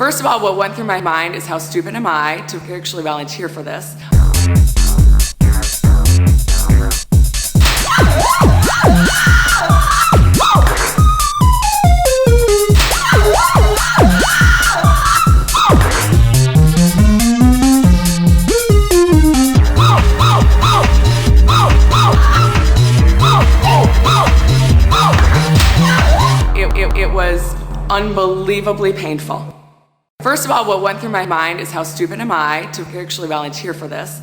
First of all, what went through my mind is how stupid am I to actually volunteer for this. It was unbelievably painful. First of all, what went through my mind is how stupid am I to actually volunteer for this.